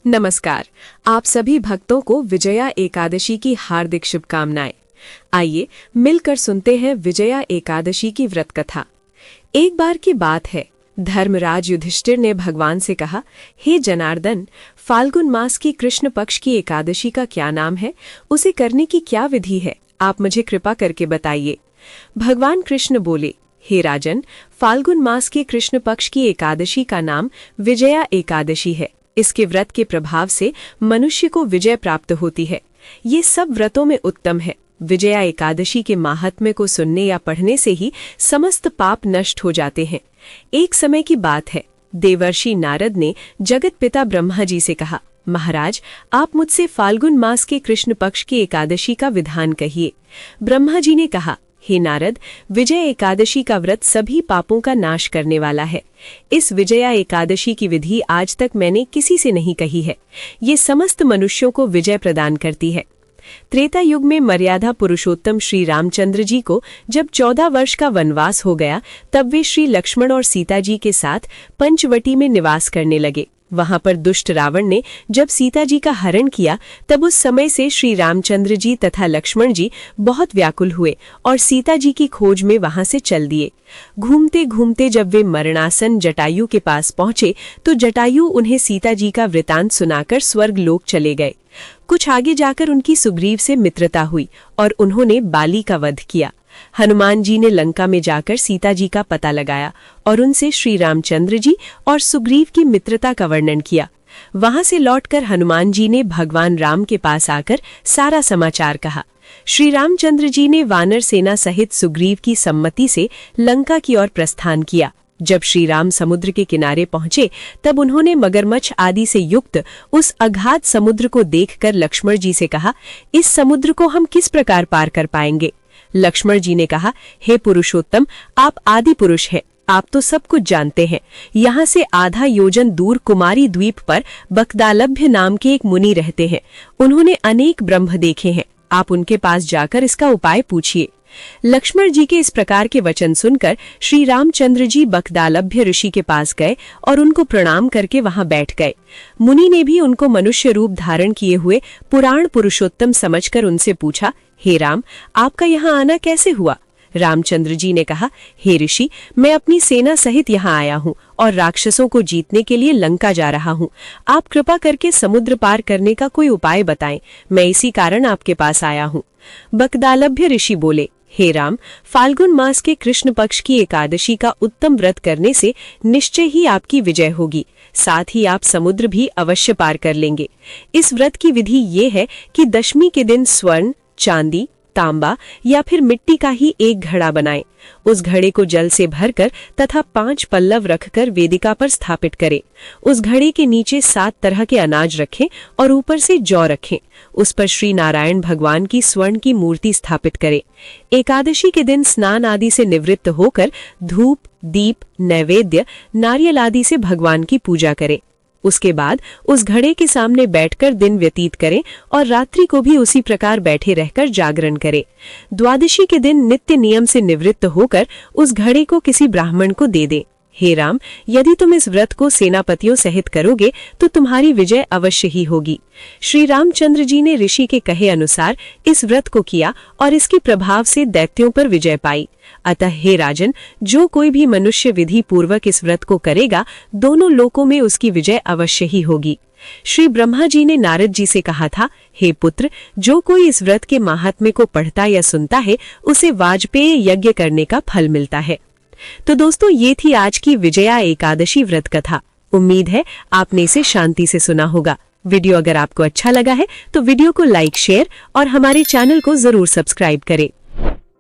नमस्कार। आप सभी भक्तों को विजया एकादशी की हार्दिक शुभकामनाएं। आइए मिलकर सुनते हैं विजया एकादशी की व्रत कथा। एक बार की बात है, धर्मराज युधिष्ठिर ने भगवान से कहा, हे जनार्दन, फाल्गुन मास की कृष्ण पक्ष की एकादशी का क्या नाम है? उसे करने की क्या विधि है? आप मुझे कृपा करके बताइए। भगवान कृष्ण बोले, हे राजन, फाल्गुन मास के कृष्ण पक्ष की एकादशी का नाम विजया एकादशी है। इसके व्रत के प्रभाव से मनुष्य को विजय प्राप्त होती है। ये सब व्रतों में उत्तम है। विजया एकादशी के माहात्म्य को सुनने या पढ़ने से ही समस्त पाप नष्ट हो जाते हैं। एक समय की बात है, देवर्षि नारद ने जगत पिता ब्रह्मा जी से कहा, महाराज, आप मुझसे फाल्गुन मास के कृष्ण पक्ष की एकादशी का विधान कहिए। ब्रह्मा जी ने कहा, हे नारद, विजय एकादशी का व्रत सभी पापों का नाश करने वाला है। इस विजया एकादशी की विधि आज तक मैंने किसी से नहीं कही है। ये समस्त मनुष्यों को विजय प्रदान करती है। त्रेता युग में मर्यादा पुरुषोत्तम श्री रामचंद्र जी को जब 14 वर्ष का वनवास हो गया, तब वे श्री लक्ष्मण और सीता जी के साथ पंचवटी में निवास करने लगे। वहां पर दुष्ट रावण ने जब सीता जी का हरण किया, तब उस समय से श्री रामचंद्र जी तथा लक्ष्मण जी बहुत व्याकुल हुए और सीता जी की खोज में वहां से चल दिए। घूमते घूमते जब वे मरणासन जटायु के पास पहुंचे, तो जटायु उन्हें सीता जी का वृतांत सुनाकर स्वर्ग लोक चले गए। कुछ आगे जाकर उनकी सुग्रीव से मित्रता हुई और उन्होंने बाली का वध किया। हनुमान जी ने लंका में जाकर सीता जी का पता लगाया और उनसे श्री रामचंद्र जी और सुग्रीव की मित्रता का वर्णन किया। वहां से लौटकर हनुमान जी ने भगवान राम के पास आकर सारा समाचार कहा। श्री रामचंद्र जी ने वानर सेना सहित सुग्रीव की सम्मति से लंका की ओर प्रस्थान किया। जब श्री राम समुद्र के किनारे पहुंचे, तब उन्होंने मगरमच्छ आदि से युक्त उस अगाध समुद्र को देखकर लक्ष्मण जी से कहा, इस समुद्र को हम किस प्रकार पार कर पाएंगे? लक्ष्मण जी ने कहा, हे पुरुषोत्तम, आप आदि पुरुष हैं, आप तो सब कुछ जानते हैं। यहाँ से आधा योजन दूर कुमारी द्वीप पर बकदालभ्य नाम के एक मुनि रहते हैं। उन्होंने अनेक ब्रह्म देखे हैं। आप उनके पास जाकर इसका उपाय पूछिए। लक्ष्मण जी के इस प्रकार के वचन सुनकर श्री रामचंद्र जी बकदालभ्य ऋषि के पास गए और उनको प्रणाम करके वहां बैठ गए। मुनि ने भी उनको मनुष्य रूप धारण किए हुए पुराण पुरुषोत्तम समझकर उनसे पूछा, हे राम, आपका यहाँ आना कैसे हुआ? रामचंद्र जी ने कहा, हे ऋषि, मैं अपनी सेना सहित यहाँ आया हूँ और राक्षसों को जीतने के लिए लंका जा रहा हूँ। आप कृपा करके समुद्र पार करने का कोई उपाय बताएं। मैं इसी कारण आपके पास आया हूँ। बकदालभ्य ऋषि बोले, हे राम, फाल्गुन मास के कृष्ण पक्ष की एकादशी का उत्तम व्रत करने से निश्चय ही आपकी विजय होगी। साथ ही आप समुद्र भी अवश्य पार कर लेंगे। इस व्रत की विधि ये है कि दशमी के दिन स्वर्ण, चांदी, तांबा या फिर मिट्टी का ही एक घड़ा बनाएं। उस घड़े को जल से भरकर तथा 5 पल्लव रखकर वेदिका पर स्थापित करें। उस घड़े के नीचे 7 तरह के अनाज रखें और ऊपर से जौ रखें। उस पर श्री नारायण भगवान की स्वर्ण की मूर्ति स्थापित करें। एकादशी के दिन स्नान आदि से निवृत्त होकर धूप, दीप, नैवेद्य, नारियल आदि से भगवान की पूजा करें। उसके बाद उस घड़े के सामने बैठकर दिन व्यतीत करें और रात्रि को भी उसी प्रकार बैठे रहकर जागरण करें। द्वादशी के दिन नित्य नियम से निवृत्त होकर उस घड़े को किसी ब्राह्मण को दे दें। हे राम, यदि तुम इस व्रत को सेनापतियों सहित करोगे तो तुम्हारी विजय अवश्य ही होगी। श्री रामचंद्र जी ने ऋषि के कहे अनुसार इस व्रत को किया और इसके प्रभाव से दैत्यों पर विजय पाई। अतः हे राजन, जो कोई भी मनुष्य विधि पूर्वक इस व्रत को करेगा, दोनों लोकों में उसकी विजय अवश्य ही होगी। श्री ब्रह्मा जी ने नारद जी से कहा था, हे पुत्र, जो कोई इस व्रत के माहात्म्य को पढ़ता या सुनता है, उसे वाजपेय यज्ञ करने का फल मिलता है। तो दोस्तों, ये थी आज की विजया एकादशी व्रत कथा। उम्मीद है आपने इसे शांति से सुना होगा। वीडियो अगर आपको अच्छा लगा है तो वीडियो को लाइक, शेयर और हमारे चैनल को जरूर सब्सक्राइब करें।